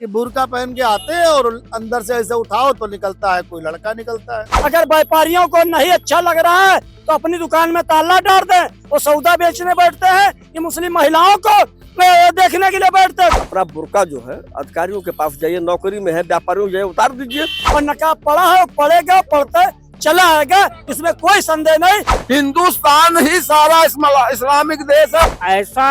कि बुर्का पहन के आते हैं और अंदर से ऐसे उठाओ तो निकलता है, कोई लड़का निकलता है। अगर व्यापारियों को नहीं अच्छा लग रहा है तो अपनी दुकान में ताला डाल दें। वो सौदा बेचने बैठते हैं कि मुस्लिम महिलाओं को देखने के लिए बैठते हैं। अपना बुर्का जो है अधिकारियों के पास जाइए, नौकरी में है व्यापारियों जाइए, उतार दीजिए। और नकाब पड़ा है, पड़ेगा, पड़ते चला आएगा, इसमें कोई संदेह नहीं। हिंदुस्तान ही सारा इस्लामिक देश है। ऐसा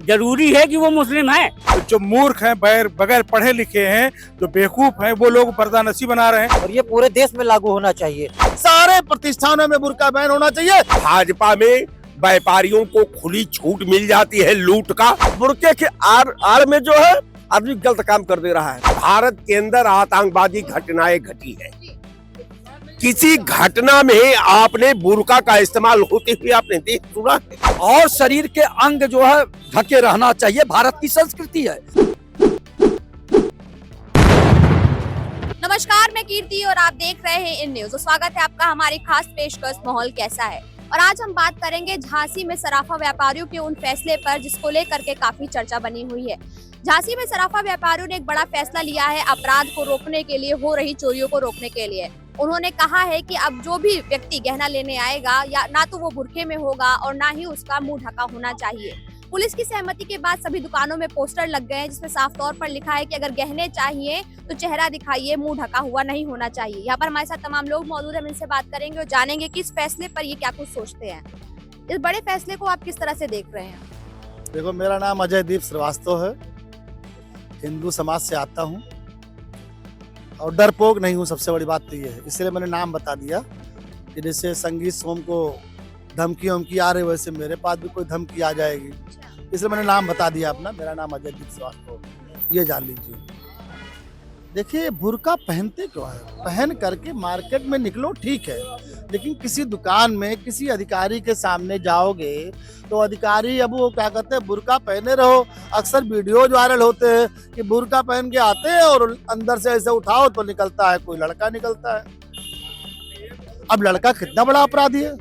जरूरी है कि वो मुस्लिम है? तो जो मूर्ख हैं, बगैर पढ़े लिखे हैं, जो बेवकूफ हैं, वो लोग पर्दा नशी बना रहे हैं। और ये पूरे देश में लागू होना चाहिए। सारे प्रतिष्ठानों में बुर्का बैन होना चाहिए। भाजपा में व्यापारियों को खुली छूट मिल जाती है लूट का। बुर्के के आड़ में जो है आदमी गलत काम कर दे रहा है। भारत के अंदर आतंकवादी घटनाएं घटी है, किसी घटना में आपने बुर्का का इस्तेमाल होते हुए आपने देख सुना है? और शरीर के अंग जो है ढके रहना चाहिए, भारत की संस्कृति है। नमस्कार, मैं कीर्ति और आप देख रहे हैं इन न्यूज। स्वागत है आपका हमारी खास पेशकश माहौल कैसा है। और आज हम बात करेंगे झांसी में सराफा व्यापारियों के उन फैसले पर जिसको लेकर के काफी चर्चा बनी हुई है। झांसी में सराफा व्यापारियों ने एक बड़ा फैसला लिया है अपराध को रोकने के लिए, हो रही चोरियों को रोकने के लिए। उन्होंने कहा है कि अब जो भी व्यक्ति गहना लेने आएगा या ना तो वो बुर्के में होगा और ना ही उसका मुंह ढका होना चाहिए। पुलिस की सहमति के बाद सभी दुकानों में पोस्टर लग गए हैं जिसमें साफ तौर पर लिखा है कि अगर गहने चाहिए तो चेहरा दिखाइए, मुंह ढका हुआ नहीं होना चाहिए। यहाँ पर हमारे साथ तमाम लोग मौजूद हैं, हम इनसे बात करेंगे और जानेंगे कि इस फैसले पर ये क्या कुछ सोचते हैं। इस बड़े फैसले को आप किस तरह से देख रहे हैं? देखो, मेरा नाम अजय दीप श्रीवास्तव है, हिंदू समाज से आता हूँ और डरपोक नहीं हूँ। सबसे बड़ी बात तो ये है, इसलिए मैंने नाम बता दिया कि जैसे संगीत सोम को धमकी वमकी आ रही, वैसे मेरे पास भी कोई धमकी आ जाएगी, इसलिए मैंने नाम बता दिया अपना। मेरा नाम अजय दीप श्रीवास्तव, ये जान लीजिए। देखिए, बुर्का पहनते क्यों है? पहन करके मार्केट में निकलो, ठीक है, लेकिन किसी दुकान में किसी अधिकारी के सामने जाओगे तो अधिकारी अब वो क्या कहते हैं, बुर्का पहने रहो। अक्सर वीडियो वायरल होते हैं कि बुर्का पहन के आते हैं और अंदर से ऐसे उठाओ तो निकलता है, कोई लड़का निकलता है। अब लड़का कितना बड़ा अपराधी है,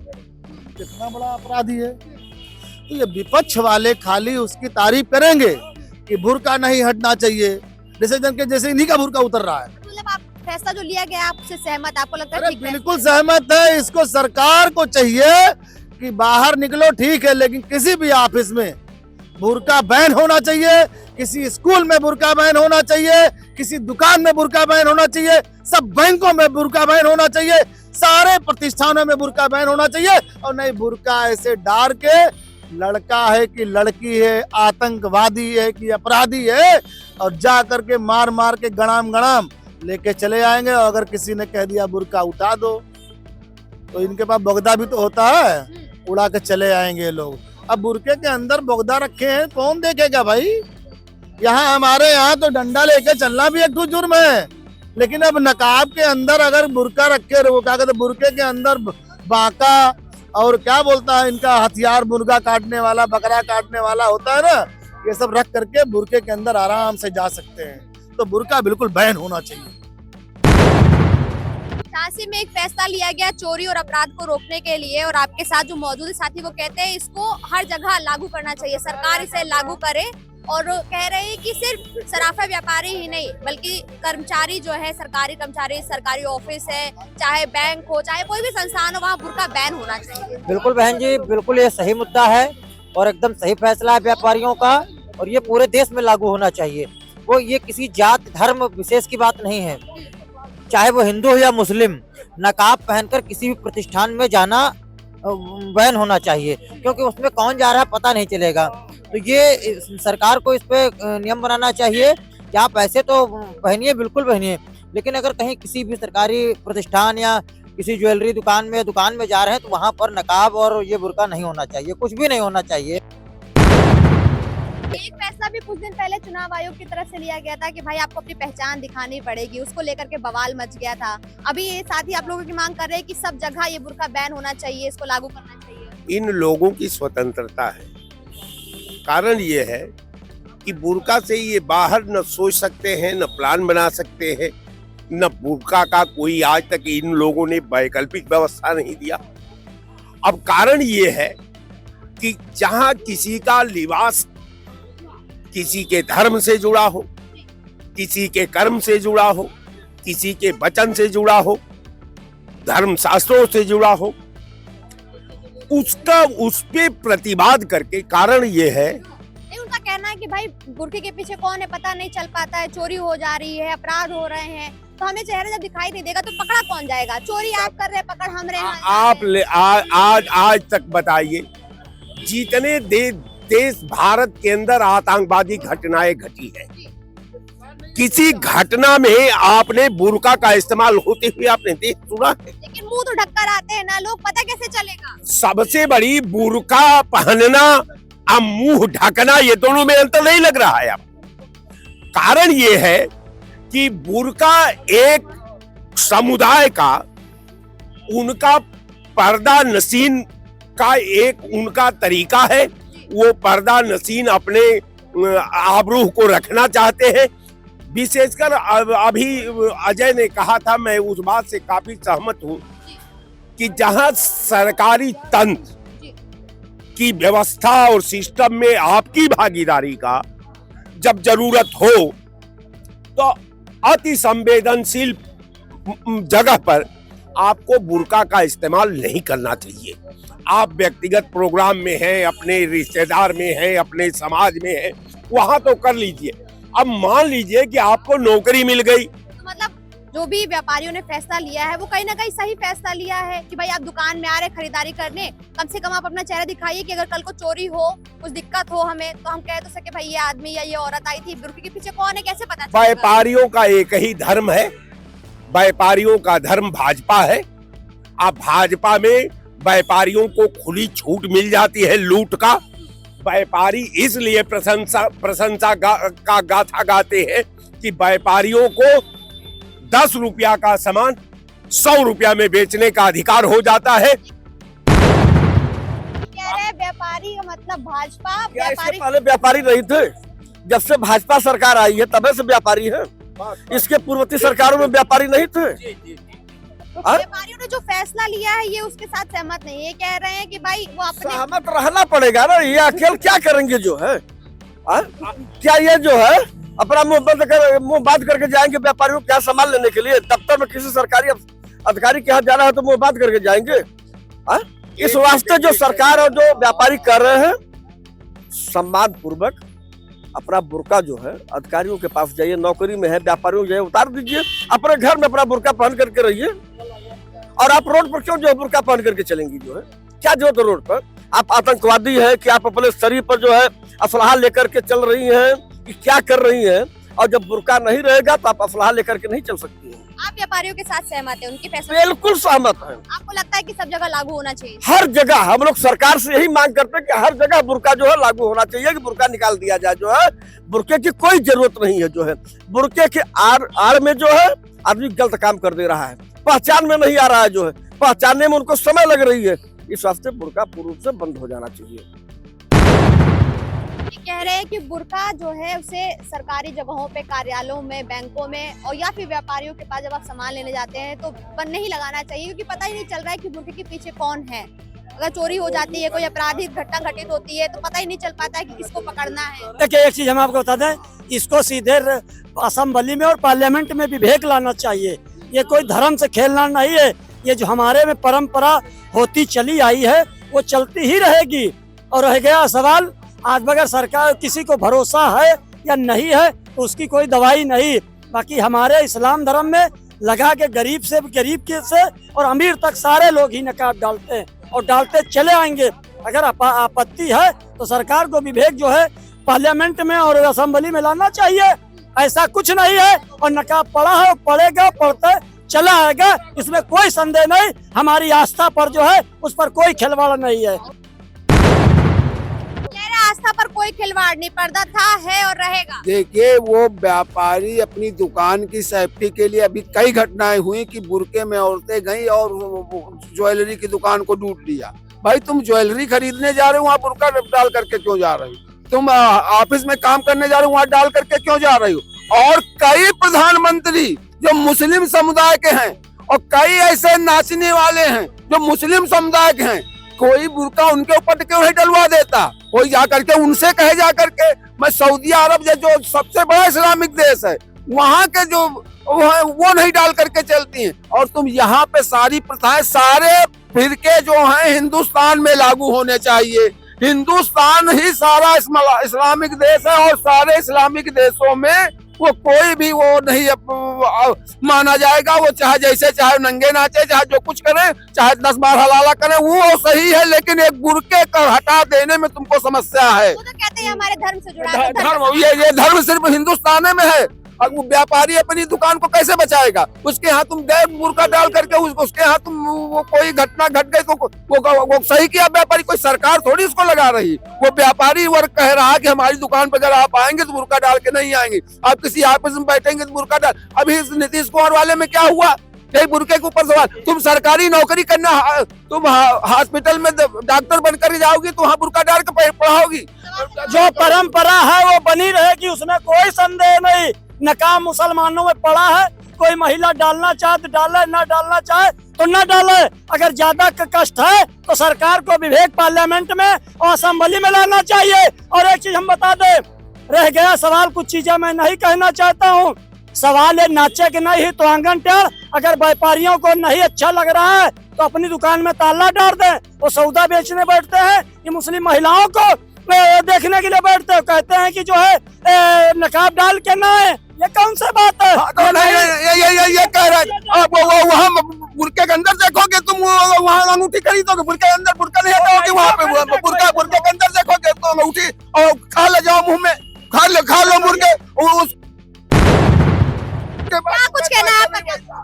कितना बड़ा अपराधी है। तो ये विपक्ष वाले खाली उसकी तारीफ करेंगे कि बुर्का नहीं हटना चाहिए, जैसे इन्हीं का बुर्का उतर रहा है। मतलब आप फैसला जो लिया गया आपसे सहमत, आपको लगता है? अरे बिल्कुल सहमत है। इसको सरकार को चाहिए कि बाहर निकलो, ठीक है, लेकिन किसी भी ऑफिस में बुर्का बैन होना चाहिए, किसी स्कूल में बुर्का बैन होना चाहिए, किसी दुकान में बुर्का बैन होना चाहिए, सब बैंकों में बुर्का बैन होना चाहिए, सारे प्रतिष्ठानों में बुर्का बैन होना चाहिए। और नहीं, बुर्का ऐसे डार के लड़का है कि लड़की है, आतंकवादी है कि अपराधी है, और जा करके मार मार के गणाम गणाम लेके चले आएंगे। और अगर किसी ने कह दिया बुर्का उठा दो तो इनके पास बोगदा भी तो होता है, उड़ा के चले आएंगे लोग। अब बुर्के के अंदर बोगदा रखे हैं, कौन देखेगा भाई? यहाँ हमारे यहाँ तो डंडा लेके चलना भी एक ठो जुर्म है, लेकिन अब नकाब के अंदर अगर बुर्का रखे, वो क्या कहते, बुर्के के अंदर बाका और क्या बोलता है इनका हथियार, मुर्गा काटने वाला, बकरा काटने वाला होता है ना, ये सब रख करके बुर्के के अंदर आराम से जा सकते हैं। तो बुर्का बिल्कुल बैन होना चाहिए। झांसी में एक फैसला लिया गया चोरी और अपराध को रोकने के लिए, और आपके साथ जो मौजूद साथी वो कहते हैं इसको हर जगह लागू करना चाहिए, सरकार इसे लागू करे। और कह रहे हैं कि सिर्फ सराफा व्यापारी ही नहीं बल्कि कर्मचारी जो है, सरकारी कर्मचारी, सरकारी ऑफिस है, चाहे बैंक हो, चाहे कोई भी संस्थान हो, वहाँ बुर्का बैन होना चाहिए। बिल्कुल बहन जी, बिल्कुल ये सही मुद्दा है और एकदम सही फैसला है व्यापारियों का, और ये पूरे देश में लागू होना चाहिए। वो ये किसी जात धर्म विशेष की बात नहीं है, चाहे वो हिंदू हो या मुस्लिम, नकाब पहनकर किसी भी प्रतिष्ठान में जाना बैन होना चाहिए, क्योंकि उसमें कौन जा रहा है पता नहीं चलेगा। तो ये सरकार को इस पे नियम बनाना चाहिए कि आप ऐसे तो पहनिए, बिल्कुल पहनिए, लेकिन अगर कहीं किसी भी सरकारी प्रतिष्ठान या किसी ज्वेलरी दुकान में जा रहे हैं तो वहाँ पर नकाब और ये बुर्का नहीं होना चाहिए, कुछ भी नहीं होना चाहिए। एक फैसला भी कुछ दिन पहले चुनाव आयोग की तरफ से लिया गया था कि भाई आपको अपनी पहचान दिखानी पड़ेगी, उसको लेकर के बवाल मच गया था। अभी ये साथ ही आप लोगों की मांग कर रहे हैं कि सब जगह ये बुर्का बैन होना चाहिए, इसको लागू करना चाहिए। इन लोगों की स्वतंत्रता है, कारण ये है कि बुर्का से ये बाहर न सोच सकते हैं, न प्लान बना सकते हैं, न बुर्का का कोई आज तक इन लोगों ने वैकल्पिक व्यवस्था नहीं दिया। अब कारण ये है कि जहां किसी का लिबास किसी के धर्म से जुड़ा हो, किसी के कर्म से जुड़ा हो, किसी के वचन से जुड़ा हो, धर्म शास्त्रों से जुड़ा हो, उसका उस पे प्रतिवाद करके कारण ये है। नहीं, उनका कहना है कि भाई बुर्के के पीछे कौन है पता नहीं चल पाता है, चोरी हो जा रही है, अपराध हो रहे हैं, तो हमें चेहरा जब दिखाई नहीं देगा तो पकड़ा कौन जाएगा? चोरी आप कर रहे हैं, पकड़ हम रहे हैं। आप आज तक बताइए जितने देश भारत के अंदर आतंकवादी घटनाएं घटी है, किसी घटना में आपने बुर्का का इस्तेमाल होते हुए आपने देख सुना है? लेकिन मुंह तो ढककर आते हैं ना लोग, पता कैसे चलेगा? सबसे बड़ी बुर्का पहनना अब मुंह ढकना, ये दोनों में अंतर नहीं लग रहा है आपको। कारण ये है कि बुर्का एक समुदाय का, उनका पर्दा नशीन का एक उनका तरीका है। वो पर्दा नशीन अपने आबरूह को रखना चाहते हैं। विशेषकर अभी अजय ने कहा था, मैं उस बात से काफी सहमत हूं कि जहां सरकारी तंत्र की व्यवस्था और सिस्टम में आपकी भागीदारी का जब जरूरत हो तो अति संवेदनशील जगह पर आपको बुर्का का इस्तेमाल नहीं करना चाहिए। आप व्यक्तिगत प्रोग्राम में हैं, अपने रिश्तेदार में हैं, अपने समाज में हैं, वहां तो कर लीजिए। अब मान लीजिए कि आपको नौकरी मिल गई, तो मतलब जो भी व्यापारियों ने फैसला लिया है वो कहीं ना कहीं सही फैसला लिया है कि भाई आप दुकान में आ रहे खरीदारी करने, कम से कम आप अपना चेहरा दिखाइए कि अगर कल को चोरी हो, कुछ दिक्कत हो हमें, तो हम कह तो सके भाई ये आदमी या ये औरत आई थी, बुर्के के पीछे कौन है कैसे पता चलेगा? व्यापारियों का एक ही धर्म है, व्यापारियों का धर्म भाजपा है। अब भाजपा में व्यापारियों को खुली छूट मिल जाती है लूट का। व्यापारी इसलिए प्रशंसा का गाथा गाते हैं कि व्यापारियों को 10 रुपया का सामान 100 रुपया में बेचने का अधिकार हो जाता है। कह रहे व्यापारी का मतलब भाजपा, क्या इससे व्यापारी पहले व्यापारी नहीं थे? जब से भाजपा सरकार आई है तब से व्यापारी है। इसके पूर्ववर्ती सरकारों में व्यापारी नहीं थे। व्यापारियों ने जो फैसला लिया है ये उसके साथ सहमत नहीं है, कह रहे हैं कि भाई वो अपने सहमत रहना पड़ेगा ना। ये अकेले क्या करेंगे जो है? क्या ये जो है अपना मुंह बात करके जाएंगे व्यापारियों के यहाँ सामान लेने के लिए? दफ्तर में किसी सरकारी अधिकारी के यहाँ जाना है तो मुंह बात करके जाएंगे? इस वास्ते जो सरकार और जो व्यापारी कर रहे हैं, सम्मान पूर्वक अपना बुर्का जो है अधिकारियों के पास जाइए, नौकरी में है व्यापारियों जो है उतार दीजिए, अपने घर में अपना बुर्का पहन करके रहिए। और आप रोड पर क्यों जो है बुर्का पहन करके चलेंगी? जो है क्या जरूरत है रोड पर? आप आतंकवादी है कि आप अपने शरीर पर जो है असलहा लेकर के चल रही हैं कि क्या कर रही हैं? और जब बुर्का नहीं रहेगा तो आप असलहा लेकर के नहीं चल सकती हैं। आप व्यापारियों के साथ सहमत है उनके फैसले? बिल्कुल सहमत है। आपको लगता है कि सब जगह लागू होना चाहिए? हर जगह हम लोग सरकार से यही मांग करते हैं कि हर जगह बुर्का जो है लागू होना चाहिए, कि बुर्का निकाल दिया जाए। जो है बुर्के की कोई जरूरत नहीं है। जो है बुर्के के आड़ में जो है आदमी गलत काम कर दे रहा है, पहचान में नहीं आ रहा है। जो है पहचानने में उनको समय लग रही है। इस वास्ते बुर्का पूर्ण रूप से बंद हो जाना चाहिए। कह रहे हैं कि बुर्का जो है उसे सरकारी जगहों पे, कार्यालयों में, बैंकों में और या फिर व्यापारियों के पास जब आप सामान लेने जाते हैं तो बंद नहीं लगाना चाहिए, क्योंकि पता ही नहीं चल रहा है कि बुर्के के पीछे कौन है। अगर चोरी हो जाती है, कोई आपराधिक घटना घटित होती है तो पता ही नहीं चल पाता है कि किसको पकड़ना है। देखिए एक चीज हम आपको बता दें, इसको सीधे असेंबली में और पार्लियामेंट में विधेयक लाना चाहिए। ये कोई धर्म से खेलना नहीं है। ये जो हमारे में परंपरा होती चली आई है वो चलती ही रहेगी। और रह गया सवाल आज बगैर सरकार किसी को भरोसा है या नहीं है तो उसकी कोई दवाई नहीं। बाकी हमारे इस्लाम धर्म में लगा के गरीब से और अमीर तक सारे लोग ही नकाब डालते हैं और डालते चले आएंगे। अगर आपत्ति है तो सरकार को विधेयक जो है पार्लियामेंट में और असेंबली में लाना चाहिए। ऐसा कुछ नहीं है और नकाब पड़ा है, पड़ेगा, पड़ता चला आएगा, इसमें कोई संदेह नहीं। हमारी आस्था पर जो है उस पर कोई खिलवाड़ नहीं है। आस्था पर कोई खिलवाड़ नहीं, पर्दा था, है और रहेगा। देखिए वो व्यापारी अपनी दुकान की सेफ्टी के लिए, अभी कई घटनाएं हुई कि बुर्के में औरतें गई और ज्वेलरी की दुकान को लूट लिया। भाई तुम ज्वेलरी खरीदने जा रहे हो, वहाँ बुर्का डाल करके क्यों जा रहे हो? तुम ऑफिस में काम करने जा रहे हो, वहाँ डाल करके क्यों जा रहे हो? और कई प्रधानमंत्री जो मुस्लिम समुदाय के हैं और कई ऐसे नाचने वाले हैं जो मुस्लिम समुदाय के हैं, कोई बुर्का उनके ऊपर क्यों नहीं डलवा देता? कोई जा करके उनसे कहे जा करके, मैं सऊदी अरब जो सबसे बड़ा इस्लामिक देश है वहाँ के जो वो नहीं डाल करके चलती हैं। और तुम यहाँ पे सारी प्रथाएं, सारे फिरके जो हैं हिंदुस्तान में लागू होने चाहिए। हिंदुस्तान ही सारा इस्लामिक देश है और सारे इस्लामिक देशों में वो कोई भी वो नहीं माना जाएगा। वो चाहे जैसे चाहे नंगे नाचे, चाहे जो कुछ करे, चाहे 10 बार हलाला करे, वो सही है। लेकिन एक बुर्के का हटा देने में तुमको समस्या है। वो तो कहते हैं हमारे धर्म से जुड़ा है। धर्म ये धर्म सिर्फ हिंदुस्तान में है। अब वो व्यापारी अपनी दुकान को कैसे बचाएगा? उसके यहाँ तुम बुर्का डाल करके उसके यहाँ तुम वो कोई घटना घट गई तो वो सही किया व्यापारी, कोई सरकार थोड़ी उसको लगा रही। वो व्यापारी वर्ग कह रहा है कि हमारी दुकान पर अगर आप आएंगे तो बुर्का डाल के नहीं आएंगे, आप किसी ऑफिस में बैठेंगे तो बुर्का डाल। अभी इस नीतीश कुमार वाले में क्या हुआ? यही बुर्के के ऊपर सवाल। तुम सरकारी नौकरी करना, तुम हॉस्पिटल में डॉक्टर बनकर जाओगी तो वहाँ बुर्का डाल के पढ़ाओगी। जो परंपरा है वो बनी रहेगी, उसमें कोई संदेह नहीं। नकाब मुसलमानों में पड़ा है, कोई महिला डालना चाहे तो डाले, ना डालना चाहे तो न डाले। अगर ज्यादा कष्ट है तो सरकार को विवेक पार्लियामेंट में और असेंबली में लाना चाहिए। और एक चीज हम बता दे, रह गया सवाल, कुछ चीजें मैं नहीं कहना चाहता हूँ। सवाल है नाचे के नहीं तो आंगन टेढ़। अगर व्यापारियों को नहीं अच्छा लग रहा है तो अपनी दुकान में ताला डाल दे। वो सौदा बेचने बैठते हैं, ये मुस्लिम महिलाओं को देखने के लिए बैठते हैं, कहते हैं कि जो है नकाब डाल के ना है। ये कौन सा बात है? तो नहीं ये कह रहा है। अब वहाँ बुर्के के अंदर देखोगे तुम, वहाँ अंगूठी खरीदो तो बुर्के के अंदर बुर्का नहीं होगी। वहाँ पे बुर्के के अंदर देखोगे तो अंगूठी, और खा ले जाओ मुंह में, खा लो बुर्के। क्या कुछ कहना है आपका?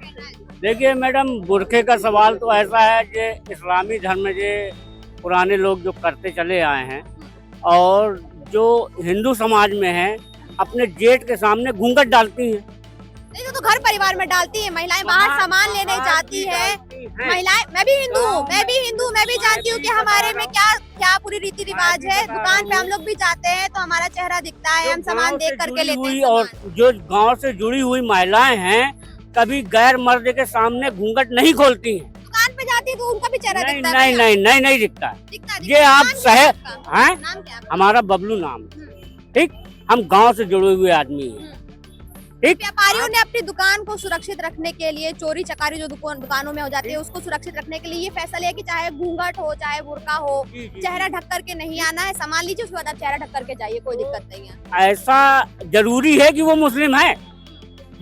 देखिए मैडम, बुरखे का सवाल तो ऐसा है कि इस्लामी धर्म में जो पुराने लोग जो करते चले आए हैं, और जो हिंदू समाज में है अपने जेठ के सामने घूंघट डालती हैं। नहीं तो घर परिवार में डालती है महिलाएं, बाहर सामान लेने जाती है महिलाएं। मैं भी हिंदू हूँ, मैं भी जानती हूँ कि हमारे में क्या पूरी रीति रिवाज है। दुकान पे हम लोग भी जाते हैं तो हमारा चेहरा दिखता है, हम सामान देख करके लेते हैं। और जो गांव से जुड़ी हुई महिलाएं हैं कभी गैर मर्द के सामने घूंघट नहीं खोलती हैं। दुकान पे जाती है तो उनका भी चेहरा दिखता है? नहीं दिखता है। ये आप सहे हैं, हमारा बबलू नाम, ठीक। हम गांव से जुड़े हुए आदमी हैं, ठीक। व्यापारियों ने अपनी दुकान को सुरक्षित रखने के लिए, चोरी चकारी जो दुकानों में हो जाती है उसको सुरक्षित रखने के लिए ये फैसला लिया कि चाहे घूंघट हो, चाहे बुर्का हो, चेहरा ढक करके नहीं आना है। सामान लीजिए, उसके बाद आप चेहरा ढक करके जाइए, कोई दिक्कत नहीं है। ऐसा जरूरी है कि वो मुस्लिम है?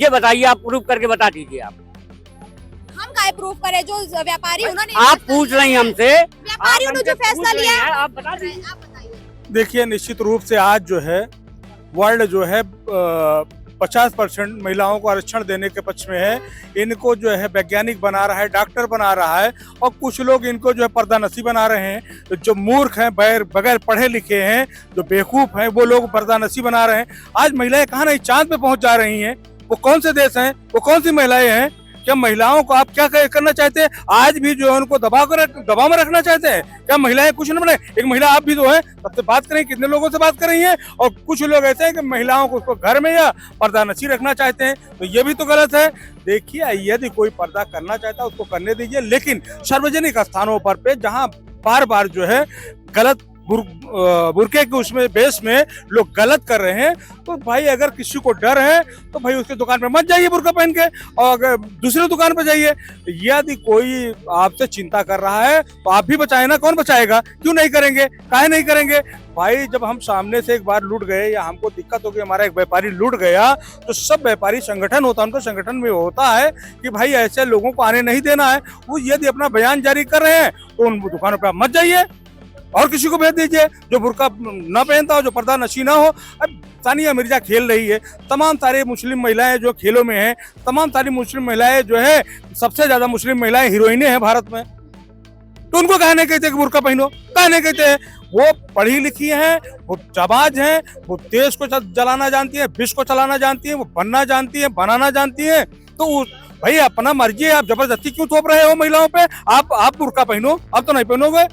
ये बताइए, आप प्रूफ करके बता दीजिए। आप हम काय प्रूफ करें? जो व्यापारी उन्होंने, आप पूछ रही हैं हमसे, व्यापारियों ने जो फैसला लिया है आप बता दीजिए। देखिए, निश्चित रूप से आज जो है वर्ल्ड जो है 50% महिलाओं को आरक्षण देने के पक्ष में है। इनको जो है वैज्ञानिक बना रहा है, डॉक्टर बना रहा है, और कुछ लोग इनको जो है पर्दानसी बना रहे हैं। जो मूर्ख हैं, बगैर पढ़े लिखे हैं, जो बेवकूफ हैं, वो लोग पर्दानसी बना रहे हैं। आज महिलाएं कहाँ नहीं चांद पे पहुंच जा रही हैं। वो कौन से देश हैं, वो कौन सी महिलाएं हैं? क्या महिलाओं को आप क्या करना चाहते हैं? आज भी जो है उनको दबाव में रखना चाहते हैं? क्या महिलाएं कुछ न बने? एक महिला आप भी तो है, सबसे बात करें, कितने लोगों से बात कर रही हैं? और कुछ लोग ऐसे हैं कि महिलाओं को उसको घर में या पर्दानसी रखना चाहते हैं, तो ये भी तो गलत है। देखिए, यदि कोई पर्दा करना चाहता है उसको करने दीजिए, लेकिन सार्वजनिक स्थानों पर जहाँ बार बार जो है गलत बुरके के उसमें बेस में लोग गलत कर रहे हैं, तो भाई अगर किसी को डर है तो भाई उसके दुकान पे मत जाइए बुरका पहन के, और अगर दूसरी दुकान पे जाइए। यदि कोई आपसे चिंता कर रहा है तो आप भी बचाए ना। कौन बचाएगा? क्यों नहीं करेंगे? काहे नहीं करेंगे? भाई जब हम सामने से एक बार लूट गए या हमको दिक्कत हो गई, हमारा एक व्यापारी लूट गया, तो सब व्यापारी संगठन होता है, उनका संगठन में होता है कि भाई ऐसे लोगों को आने नहीं देना है। वो यदि अपना बयान जारी कर रहे हैं तो उन दुकानों पर आप मत जाइए, और किसी को भेज दीजिए जो बुर्का न पहनता हो, जो पर्दा नशी ना हो। अब सानिया मिर्जा खेल रही है, तमाम सारे मुस्लिम महिलाएं जो खेलों में हैं, तमाम सारी मुस्लिम महिलाएं जो है, सबसे ज्यादा मुस्लिम महिलाएं हीरोइनें हैं भारत में, तो उनको कहने कहते हैं कि बुर्का पहनो? कहने कहते हैं वो पढ़ी लिखी हैं, वो जाबाज हैं, वो देश को जलाना जानती है, विश्व को चलाना जानती है, वो बनना जानती है, बनाना जानती है। तो भाई अपना मर्जी है, आप जबरदस्ती क्यों थोप रहे हो महिलाओं पे? आप बुर्का पहनो, आप तो नहीं पहनोगे।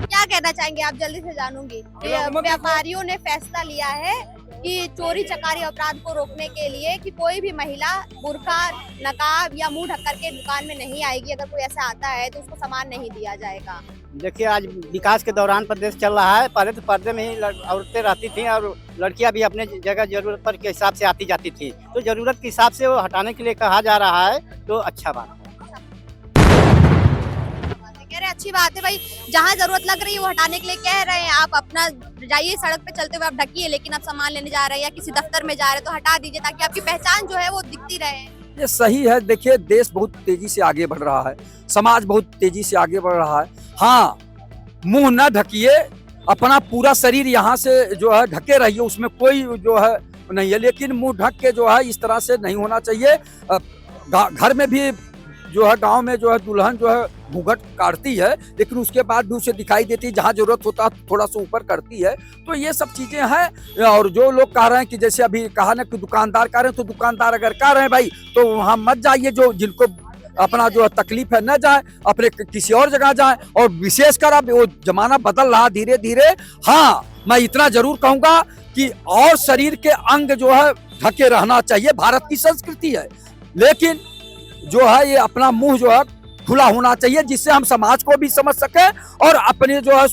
क्या कहना चाहेंगे आप? जल्दी से जानूंगी। व्यापारियों ने फैसला लिया है कि चोरी चकारी अपराध को रोकने के लिए कि कोई भी महिला बुर्का, नकाब या मुंह ढक करके दुकान में नहीं आएगी। अगर कोई ऐसा आता है तो उसको सामान नहीं दिया जाएगा। देखिए आज विकास के दौरान प्रदेश चल रहा है। पहले तो पर्दे में ही औरतें रहती थी और लड़कियां भी अपने जगह जरूरत पर के हिसाब से आती जाती थी, तो जरूरत के हिसाब से वो हटाने के लिए कहा जा रहा है, तो अच्छा बात है। कह रहे अच्छी बात है भाई, जहाँ जरूरत लग रही है वो हटाने के लिए कह रहे हैं। आप अपना जाइए सड़क पे चलते हुए आप ढकिए, लेकिन आप सामान लेने जा रहे हैं या किसी दफ्तर में जा रहे हैं तो हटा दीजिए, ताकि आपकी पहचान जो है वो दिखती रहे। ये सही है। देखिए देश बहुत तेजी से आगे बढ़ रहा है, समाज बहुत तेजी से आगे बढ़ रहा है। हाँ, मुंह न ढकिए, अपना पूरा शरीर यहाँ से जो है ढके रहिए, उसमें कोई जो है नहीं है, लेकिन मुंह ढक के जो है इस तरह से नहीं होना चाहिए। घर में भी जो है गांव में जो है दुल्हन जो है घूंघट काटती है, लेकिन उसके बाद भी उसे दिखाई देती है, जहाँ जरूरत होता है थोड़ा सा ऊपर करती है। तो ये सब चीजें हैं। और जो लोग कह रहे हैं कि जैसे अभी कहा ना कि दुकानदार कह रहे हैं, तो दुकानदार अगर कह रहे हैं भाई तो वहाँ मत जाइए, जो जिनको अपना जो तकलीफ है न जाए, अपने किसी और जगह जाए। और विशेषकर अब वो जमाना बदल रहा धीरे धीरे। हाँ, मैं इतना जरूर कहूँगा कि और शरीर के अंग जो है ढके रहना चाहिए, भारत की संस्कृति है, लेकिन जो है ये अपना मुंह जो है खुला होना चाहिए, जिससे हम समाज को भी समझ सके और अपने जो है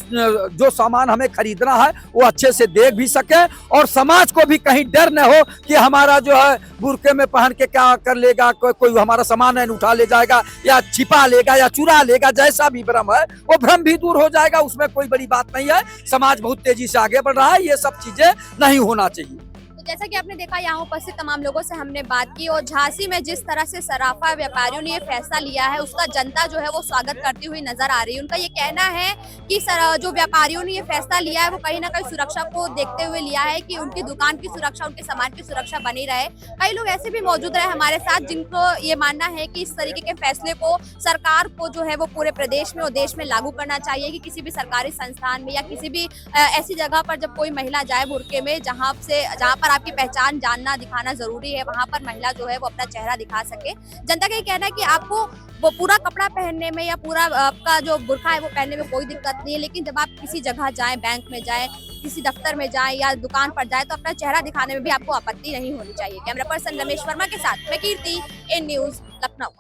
जो सामान हमें खरीदना है वो अच्छे से देख भी सके, और समाज को भी कहीं डर न हो कि हमारा जो है बुर्के में पहन के क्या कर लेगा, कोई हमारा सामान है उठा ले जाएगा या छिपा लेगा या चुरा लेगा। जैसा भी भ्रम है वो भ्रम भी दूर हो जाएगा, उसमें कोई बड़ी बात नहीं है। समाज बहुत तेजी से आगे बढ़ रहा है, ये सब चीजें नहीं होना चाहिए। जैसा कि आपने देखा, यहाँ उपस्थित तमाम लोगों से हमने बात की और झांसी में जिस तरह से सराफा व्यापारियों ने ये फैसला लिया है उसका जनता जो है वो स्वागत करती हुई नजर आ रही है। उनका ये कहना है कि जो व्यापारियों ने ये फैसला लिया है वो कहीं ना कहीं सुरक्षा को देखते हुए लिया है कि उनकी दुकान की सुरक्षा, उनके सामान की सुरक्षा बनी रहे। कई लोग ऐसे भी मौजूद रहे हमारे साथ जिनको ये मानना है कि इस तरीके के फैसले को सरकार को जो है वो पूरे प्रदेश में और देश में लागू करना चाहिए, कि किसी भी सरकारी संस्थान में या किसी भी ऐसी जगह पर जब कोई महिला जाए बुर्के में, जहाँ पर आपकी पहचान जानना दिखाना जरूरी है, वहां पर महिला जो है वो अपना चेहरा दिखा सके। जनता का ये कहना है कि आपको वो पूरा कपड़ा पहनने में या पूरा आपका जो बुर्का है वो पहनने में कोई दिक्कत नहीं है, लेकिन जब आप किसी जगह जाएं, बैंक में जाएं, किसी दफ्तर में जाएं या दुकान पर जाएं, तो अपना चेहरा दिखाने में भी आपको आपत्ति नहीं होनी चाहिए। कैमरा पर्सन रमेश वर्मा के साथ मैं कीर्ति, इन न्यूज़ लखनऊ।